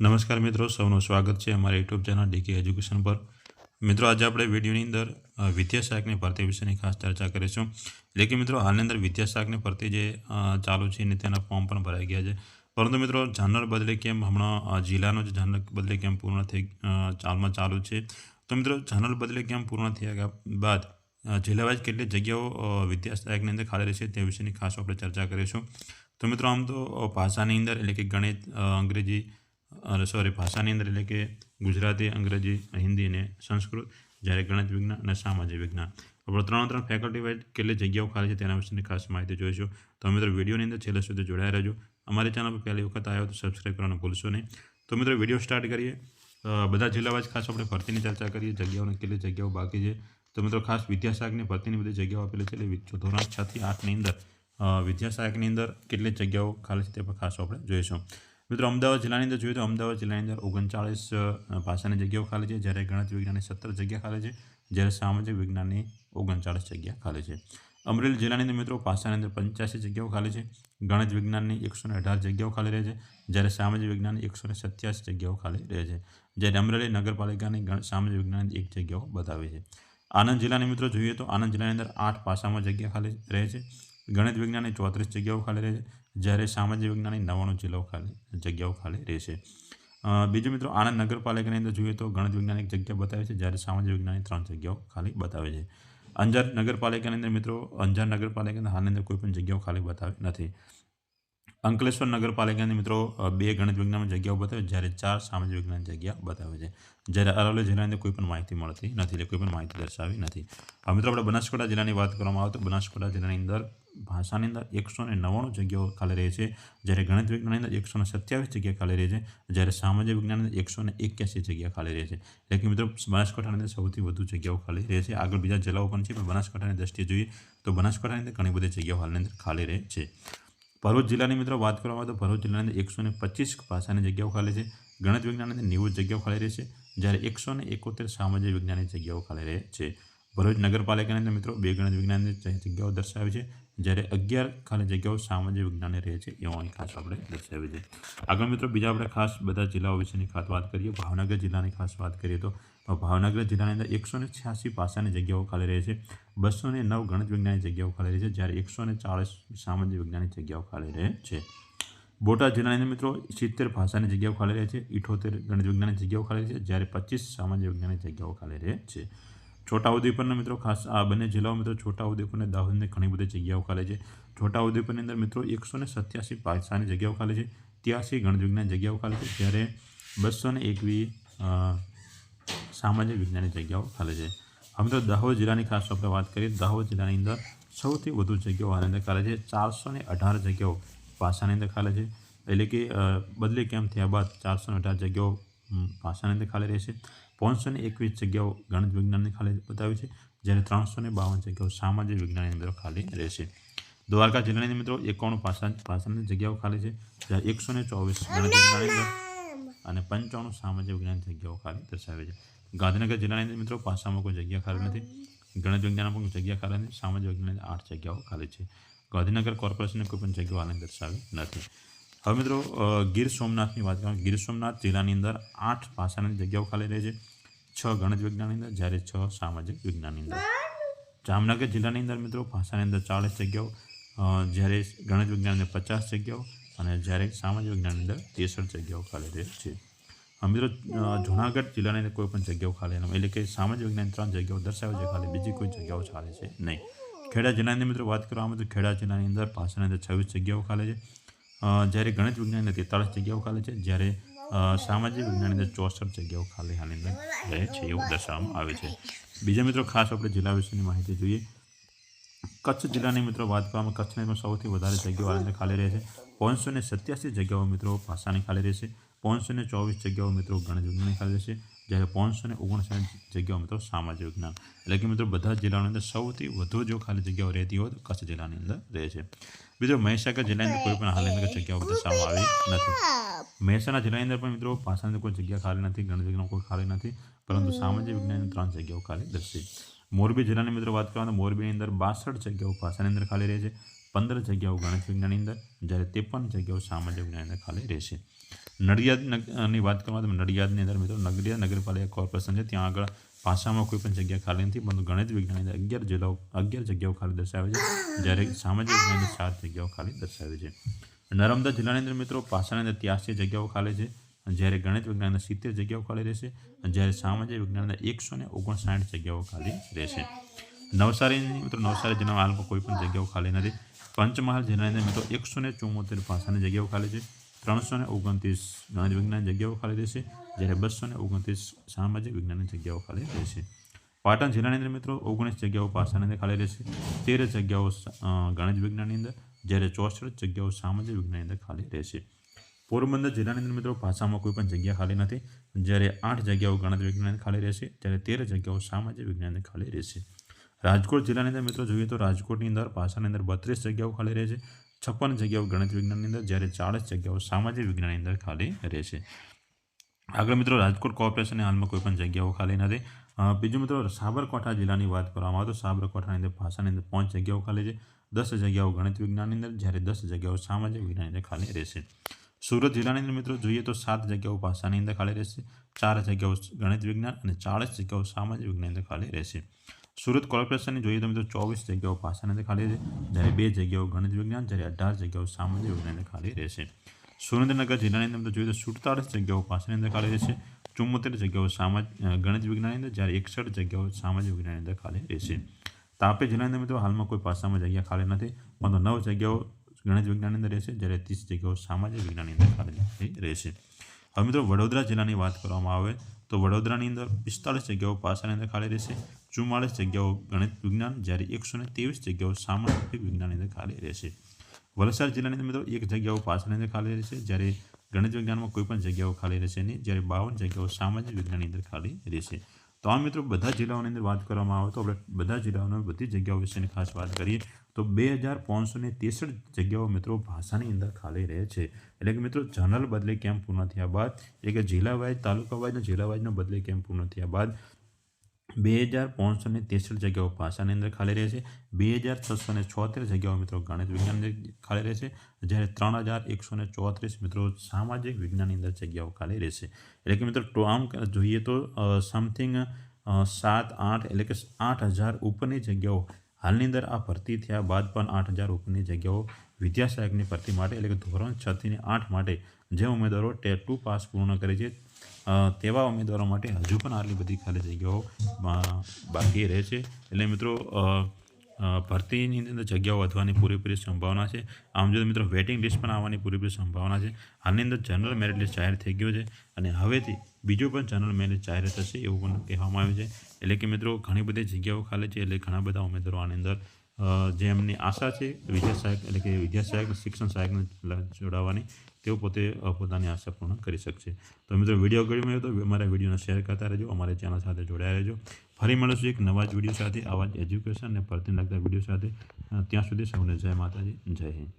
નમસ્કાર મિત્રો, સૌનું સ્વાગત છે અમારા યુટ્યુબ ચેનલ ડીકે એજ્યુકેશન પર। મિત્રો, આજે આપણે વિડીયોની અંદર વિદ્યા સહાયકની ભરતી વિશેની ખાસ ચર્ચા કરીશું। એટલે કે મિત્રો, હાલની અંદર વિદ્યા સહાયકની ભરતી જે ચાલુ છે અને તેના ફોર્મ પણ ભરાઈ ગયા છે, પરંતુ મિત્રો જનરલ બદલી કેમ્પ હમણાં જિલ્લાનો જે જનરલ બદલી કેમ્પ પૂર્ણ થઈ ચાલુ છે। તો મિત્રો, જનરલ બદલી કેમ્પ પૂર્ણ થયા બાદ જિલ્લા વાઇઝ કેટલી જગ્યાઓ વિદ્યા સહાયકની અંદર ખાલી રહેશે તે વિશેની ખાસ આપણે ચર્ચા કરીશું। તો મિત્રો, આમ તો ભાષાની અંદર એટલે કે ગણિત, અંગ્રેજી ભાષાની અંદર એટલે કે ગુજરાતી, અંગ્રેજી, હિન્દી અને સંસ્કૃત, જ્યારે ગણિત વિજ્ઞાન અને સામાજિક વિજ્ઞાન આપણે ત્રણ ફેકલ્ટી વાઇઝ કેટલી જગ્યાઓ ખાલી છે તેના વિશેની ખાસ માહિતી જોઈશું। તો મિત્રો, વિડીયોની અંદર છેલ્લે સુધી જોડાયા રહેજો। અમારી ચેનલ પર પહેલી વખત આવ્યો તો સબસ્ક્રાઈબ કરવાનું ભૂલશો નહીં। તો મિત્રો, વિડીયો સ્ટાર્ટ કરીએ। બધા જિલ્લા વાઇઝ ખાસ આપણે ભરતીની ચર્ચા કરીએ, જગ્યાઓની કેટલી જગ્યાઓ બાકી છે। તો મિત્રો, ખાસ વિદ્યા સહાયકની ભરતીની બધી જગ્યાઓ આપેલી છે, એટલે ધોરણ 6 થી 8ની અંદર વિદ્યા સહાયકની અંદર કેટલી જગ્યાઓ ખાલી છે તે પણ ખાસ આપણે જોઈશું। મિત્રો, અમદાવાદ જિલ્લાની અંદર જોઈએ તો અમદાવાદ જિલ્લાની અંદર 39 ભાષાની જગ્યાઓ ખાલી છે, જ્યારે ગણિત વિજ્ઞાનની 17 જગ્યા ખાલી છે, જ્યારે સામાજિક વિજ્ઞાનની 39 જગ્યા ખાલી છે। અમરેલી જિલ્લાની અંદર મિત્રો ભાષાની અંદર 85 જગ્યાઓ ખાલી છે, ગણિત વિજ્ઞાનની 118 જગ્યાઓ ખાલી રહે છે, જ્યારે સામાજિક વિજ્ઞાનની 187 જગ્યાઓ ખાલી રહે છે, જ્યારે અમરેલી નગરપાલિકાની સામાજિક વિજ્ઞાનની 1 જગ્યાઓ બતાવી છે। આણંદ જિલ્લાની મિત્રો જોઈએ તો આણંદ જિલ્લાની અંદર 8 ભાષામાં જગ્યા ખાલી રહે છે, ગણિત વિજ્ઞાનની 34 જગ્યાઓ ખાલી રહે છે, જ્યારે સામાજિક વિજ્ઞાનની 99 જગ્યાઓ ખાલી રહેશે। બીજું મિત્રો, આણંદ નગરપાલિકાની અંદર જોઈએ તો ગણિત વિજ્ઞાન 1 જગ્યા બતાવે છે, જ્યારે સામાજિક વિજ્ઞાનની 3 જગ્યાઓ ખાલી બતાવે છે। અંજાર નગરપાલિકાની અંદર મિત્રો અંજાર નગરપાલિકાની હાલની અંદર કોઈ પણ જગ્યાઓ ખાલી બતાવી નથી। અંકલેશ્વર નગરપાલિકાની મિત્રો 2 ગણિત વિજ્ઞાનમાં જગ્યાઓ બતાવે, જ્યારે 4 સામાજિક વિજ્ઞાન જગ્યા બતાવે છે, જ્યારે અરવલ્લી જિલ્લાની અંદર કોઈ પણ માહિતી મળતી નથી, એટલે કોઈ પણ માહિતી દર્શાવી નથી। હવે મિત્રો, આપણે બનાસકાંઠા જિલ્લાની વાત કરવામાં આવે તો બનાસકાંઠા જિલ્લાની અંદર ભાષાની અંદર 199 જગ્યાઓ ખાલી રહે છે, જ્યારે ગણિત વિજ્ઞાનની અંદર 127 જગ્યા ખાલી રહે છે, જ્યારે સામાજિક વિજ્ઞાનની અંદર 181 જગ્યા ખાલી રહે છે। એટલે કે મિત્રો, બનાસકાંઠાની અંદર સૌથી વધુ જગ્યાઓ ખાલી રહે છે। આગળ બીજા જિલ્લાઓ પણ છે, પણ બનાસકાંઠાની દ્રષ્ટિએ જોઈએ તો બનાસકાંઠાની અંદર ઘણી બધી જગ્યાઓ હાલની અંદર ખાલી રહે છે। ભરૂચ જિલ્લાની મિત્રો વાત કરવામાં આવે તો ભરૂચ જિલ્લાની અંદર 125 ભાષાની જગ્યાઓ ખાલી છે, ગણિત વિજ્ઞાનની અંદર 90 જગ્યાઓ ખાલી રહે છે, જ્યારે 171 સામાજિક વિજ્ઞાનની જગ્યાઓ ખાલી રહે છે। ભરૂચ નગરપાલિકાની અંદર મિત્રો 2 ગણિત વિજ્ઞાનની જગ્યાઓ દર્શાવી છે, જ્યારે 11 ખાલી જગ્યાઓ સામાજિક વિજ્ઞાનની રહે છે, એવું અહીં ખાસ આપણે દર્શાવી છે। આગળ મિત્રો, બીજા આપણે ખાસ બધા જિલ્લાઓ વિશેની ખાસ વાત કરીએ। ભાવનગર જિલ્લાની ખાસ વાત કરીએ તો ભાવનગર જિલ્લાની અંદર 186 ભાષાની જગ્યાઓ ખાલી રહે છે, 209 ગણિત વિજ્ઞાનની જગ્યાઓ ખાલી રહે છે, જ્યારે 140 સામાજિક વિજ્ઞાનની જગ્યાઓ ખાલી રહે છે। બોટાદ જિલ્લાની અંદર મિત્રો 70 ભાષાની જગ્યાઓ ખાલી રહે છે, 78 ગણિત વિજ્ઞાનની જગ્યાઓ ખાલી રહે છે, જ્યારે 25 સામાજિક વિજ્ઞાનની જગ્યાઓ ખાલી રહે છે। છોટાઉદેપુરના મિત્રો ખાસ આ બંને જિલ્લાઓ મિત્રો છોટાઉદેપુર અને દાહોદની ઘણી બધી જગ્યાઓ ખાલી છે। છોટાઉદેપુરની અંદર મિત્રો 187 ભાષાની જગ્યાઓ ખાલી છે, 83 ગણિત વિજ્ઞાન જગ્યાઓ ખાલી છે, જ્યારે 221 સામાજિક વિજ્ઞાનની જગ્યાઓ ખાલી છે। હવે મિત્રો, દાહોદ જિલ્લાની ખાસ આપણે વાત કરીએ। દાહોદ જિલ્લાની અંદર સૌથી વધુ જગ્યાઓ હાલની અંદર ખાલી છે, 418 જગ્યાઓ ભાષાની અંદર ખાલી છે, એટલે કે બદલી કેમ્પ થયા બાદ 418 જગ્યાઓ ભાષાની અંદર ખાલી રહેશે, 521 જગ્યાઓ ગણિત વિજ્ઞાનની ખાલી બતાવી છે, જ્યારે 352 જગ્યાઓ સામાજિક વિજ્ઞાનની અંદર ખાલી રહેશે। દ્વારકા જિલ્લાની મિત્રો 51 ભાષાની જગ્યાઓ ખાલી છે, જ્યારે 124 ગણિત વિજ્ઞાનની અંદર અને 95 સામાજિક વિજ્ઞાનની જગ્યાઓ ખાલી દર્શાવે છે। ગાંધીનગર જિલ્લાની અંદર મિત્રો ભાષામાં કોઈ જગ્યા ખાલી નથી, ગણિત વિજ્ઞાનમાં કોઈ જગ્યા ખાલી નથી, સામાજિક વિજ્ઞાનની 8 જગ્યાઓ ખાલી છે। ગાંધીનગર કોર્પોરેશનની કોઈ પણ જગ્યાઓ હાલની દર્શાવી નથી। હવે મિત્રો, ગીર સોમનાથની વાત કરીએ। ગીર સોમનાથ જિલ્લાની અંદર 8 ભાષાની જગ્યાઓ ખાલી રહે છે, 6 ગણિત વિજ્ઞાનની અંદર, જ્યારે 6 સામાજિક વિજ્ઞાનની અંદર। જામનગર જિલ્લાની અંદર મિત્રો ભાષાની અંદર 40 જગ્યાઓ, જ્યારે ગણિત વિજ્ઞાનની 50 જગ્યાઓ અને જ્યારે સામાજિક વિજ્ઞાનની અંદર 63 જગ્યાઓ ખાલી રહે છે। મિત્રો, જૂનાગઢ જિલ્લાની અંદર કોઈ પણ જગ્યાઓ ખાલી નથી, એટલે કે સામાજિક વિજ્ઞાન 3 જગ્યાઓ દર્શાવે છે ખાલી, બીજી કોઈ જગ્યાઓ ખાલી છે નહીં। ખેડા જિલ્લાની મિત્રો વાત કરવામાં આવે તો ખેડા જિલ્લાની અંદર ભાષાની અંદર 26 જગ્યાઓ ખાલી છે, જ્યારે ગણિત વિજ્ઞાનની અંદર 43 જગ્યાઓ ખાલી છે, જ્યારે સામાજિક વિજ્ઞાનની અંદર 64 જગ્યાઓ ખાલી હાલની અંદર રહે છે, એવું દર્શાવવામાં આવે છે। બીજા મિત્રો, ખાસ આપણે જિલ્લા વિશેની માહિતી જોઈએ। કચ્છ જિલ્લાની મિત્રો વાત કરવામાં કચ્છની અંદર સૌથી વધારે જગ્યાઓ હાલની અંદર ખાલી રહે છે, 587 જગ્યાઓ મિત્રો ભાષાની ખાલી રહેશે, 524 જગ્યાઓ મિત્રો ગણિત વિજ્ઞાનની ખાલી રહેશે, જ્યારે 559 જગ્યાઓ મિત્રો સામાજિક વિજ્ઞાન। એટલે કે મિત્રો, બધા જિલ્લાની અંદર સૌથી વધુ જો ખાલી જગ્યાઓ રહેતી હોય તો કચ્છ જિલ્લાની અંદર રહે છે। બીજો મહીસાગર જિલ્લાની અંદર કોઈ પણ હાલની અંદર જગ્યાઓ દર્શાવવામાં આવી નથી। મહેસાણા જિલ્લાની અંદર પણ મિત્રો ભાષાની કોઈ જગ્યા ખાલી નથી, ગણિત વિજ્ઞાન કોઈ ખાલી નથી, પરંતુ સામાજિક વિજ્ઞાનની 3 જગ્યાઓ ખાલી દર્શાવી। મોરબી જિલ્લાની મિત્રો વાત કરવામાં તો મોરબીની અંદર 62 જગ્યાઓ ભાષાની અંદર ખાલી રહે છે, 15 જગ્યાઓ ગણિત વિજ્ઞાનની અંદર, જ્યારે 53 જગ્યાઓ સામાજિક વિજ્ઞાનની અંદર ખાલી રહેશે. નડિયાદની વાત કરવામાં તો નડિયાદની અંદર મિત્રો નડિયાદ નગરપાલિકા કોર્પોરેશન છે, ત્યાં આગળ ભાષામાં કોઈ પણ જગ્યા ખાલી નથી, પરંતુ ગણિત વિજ્ઞાનની અંદર 11 જગ્યાઓ ખાલી દર્શાવે છે, જ્યારે સામાજિક વિજ્ઞાનની 7 જગ્યાઓ ખાલી દર્શાવે છે. નર્મદા જિલ્લાની અંદર મિત્રો ભાષાની અંદર 83 જગ્યાઓ ખાલી છે, જ્યારે ગણિત વિજ્ઞાનની 70 જગ્યાઓ ખાલી રહેશે, જ્યારે સામાજિક વિજ્ઞાનની 159 જગ્યાઓ ખાલી રહેશે. નવસારી જિલ્લામાં હાલમાં કોઈ પણ જગ્યાઓ ખાલી નથી. પંચમહાલ જિલ્લાની અંદર મિત્રો 174 ભાષાની જગ્યાઓ ખાલી છે, 329 ગણિત વિજ્ઞાનની જગ્યાઓ ખાલી રહેશે, જ્યારે 229 સામાજિક વિજ્ઞાનની જગ્યાઓ ખાલી રહેશે. પાટણ જિલ્લાની અંદર મિત્રો 19 જગ્યાઓ ભાષાની અંદર ખાલી રહેશે, 13 જગ્યાઓ ગણિત વિજ્ઞાનની અંદર, જ્યારે 64 જગ્યાઓ સામાજિક વિજ્ઞાનની અંદર ખાલી રહેશે. પોરબંદર જિલ્લાની અંદર મિત્રો ભાષામાં કોઈ પણ જગ્યા ખાલી નથી, જ્યારે 8 જગ્યાઓ ગણિત વિજ્ઞાન ખાલી રહેશે, જ્યારે 13 જગ્યાઓ સામાજિક વિજ્ઞાનની ખાલી રહેશે. રાજકોટ જિલ્લાની અંદર મિત્રો જોઈએ તો રાજકોટની અંદર ભાષાની અંદર 32 જગ્યાઓ ખાલી રહેશે, 56 જગ્યાઓ ગણિત વિજ્ઞાનની અંદર, જ્યારે 40 જગ્યાઓ સામાજિક વિજ્ઞાનની અંદર ખાલી રહેશે. આગળ મિત્રો રાજકોટ કોર્પોરેશનની હાલમાં કોઈ પણ જગ્યાઓ ખાલી નથી. બીજું મિત્રો સાબરકાંઠા જિલ્લાની વાત કરવામાં આવે તો સાબરકાંઠાની અંદર ભાષાની અંદર 5 જગ્યાઓ ખાલી છે, 10 જગ્યાઓ ગણિત વિજ્ઞાનની અંદર, જ્યારે 10 જગ્યાઓ સામાજિક વિજ્ઞાનની અંદર ખાલી રહેશે. સુરત જિલ્લાની અંદર મિત્રો જોઈએ તો 7 જગ્યાઓ ભાષાની અંદર ખાલી રહેશે, 4 જગ્યાઓ ગણિત વિજ્ઞાન અને 40 જગ્યાઓ સામાજિક વિજ્ઞાનની અંદર ખાલી રહેશે. સુરત કોર્પોરેશનની જોઈએ તો મિત્રો 24 જગ્યાઓ ભાષાની અંદર ખાલી છે, જ્યારે 2 જગ્યાઓ ગણિત વિજ્ઞાન, જ્યારે 18 જગ્યાઓ સામાજિક વિજ્ઞાનની અંદર ખાલી રહેશે. સુરેન્દ્રનગર જિલ્લાની અંદર જોઈએ તો 47 જગ્યાઓ ભાષાની અંદર ખાલી રહેશે, 74 જગ્યાઓ ગણિત વિજ્ઞાનની અંદર, જ્યારે 61 જગ્યાઓ સામાજિક વિજ્ઞાનની અંદર ખાલી રહેશે. તાપી જિલ્લાની અંદર મિત્રો હાલમાં કોઈ ભાષામાં જગ્યા ખાલી નથી, પરંતુ 9 જગ્યાઓ ગણિત વિજ્ઞાનની અંદર રહેશે, જ્યારે 30 જગ્યાઓ સામાજિક વિજ્ઞાનની અંદર ખાલી રહેશે. હવે મિત્રો વડોદરા જિલ્લાની વાત કરવામાં આવે તો વડોદરાની અંદર 45 જગ્યાઓ ભાષાની અંદર ખાલી રહેશે, 44 જગ્યાઓ ગણિત વિજ્ઞાન, જ્યારે 123 જગ્યાઓ સામાજિક વિજ્ઞાનની અંદર ખાલી રહેશે. વલસાડ જિલ્લાની અંદર મિત્રો 1 જગ્યાઓ ભાષાની અંદર ખાલી રહેશે, જ્યારે ગણિત વિજ્ઞાનમાં કોઈ પણ જગ્યાઓ ખાલી રહેશે નહીં, જ્યારે 52 જગ્યાઓ સામાજિક વિજ્ઞાનની અંદર ખાલી રહેશે. તો આ મિત્રો બધા જિલ્લાઓની અંદર વાત કરવામાં આવે તો આપણે બધા જિલ્લાઓની બધી જગ્યાઓ વિશેની ખાસ વાત કરીએ તો 2563 જગ્યાઓ મિત્રો ભાષાની અંદર ખાલી રહે છે. એટલે કે મિત્રો જનરલ બદલી કેમ્પ પૂર્ણ થયા બાદ, એટલે કે જિલ્લા વાઇઝ તાલુકા વાઇઝ અને જિલ્લા વાઇઝનો બદલી કેમ્પ પૂર્ણ થયા બાદ 2563 જગ્યાઓ ભાષાની અંદર ખાલી રહેશે, 2676 જગ્યાઓ મિત્રો ગણિત વિજ્ઞાનની ખાલી રહેશે, જ્યારે 3134 મિત્રો સામાજિક વિજ્ઞાનની અંદર જગ્યાઓ ખાલી રહેશે. એટલે કે મિત્રો આમ જોઈએ તો સમથિંગ 7-8 એટલે કે 8000 ઉપરની જગ્યાઓ હાલની અંદર આ ભરતી થયા બાદ પણ 8000 ઉપરની જગ્યાઓ વિદ્યા સહાયકની ભરતી માટે એટલે કે ધોરણ 6 થી 8 માટે જે ઉમેદવારો ટેટ 2 પાસ પૂર્ણ કરે છે તેવા ઉમેદવારો માટે હજુ પણ આટલી બધી ખાલી જગ્યાઓ બાકી રહે છે. એટલે મિત્રો ભરતીની અંદર જગ્યાઓ વધવાની પૂરેપૂરી સંભાવના છે. આમ જો મિત્રો વેટિંગ લિસ્ટ પણ આવવાની પૂરેપૂરી સંભાવના છે. હાલની અંદર જનરલ મેરિટ લિસ્ટ જાહેર થઈ ગયો છે અને હવેથી બીજું પણ જનરલ મેરિટ જાહેર થશે એવું પણ કહેવામાં આવ્યું છે. એટલે કે મિત્રો ઘણી બધી જગ્યાઓ ખાલી છે, એટલે ઘણા બધા ઉમેદવારો આની અંદર જે એમની આશા છે વિદ્યા સહાયક એટલે કે વિદ્યા સહાયક શિક્ષણ સહાયકને જોડાવાની તેઓ પોતે પોતાની આશા પૂર્ણ કરી શકશે. તો મિત્રો વિડીયો ગમ્યો હોય તો અમારા વિડીયોને શેર કરતા રહેજો, અમારી ચેનલ સાથે જોડાયા રહેજો. ફરી મળીશું એક નવા જ વિડીયો સાથે, આવા જ એજ્યુકેશન અને ભરતીને લગતા વિડીયો સાથે. ત્યાં સુધી સૌને જય માતાજી, જય હિન્દ.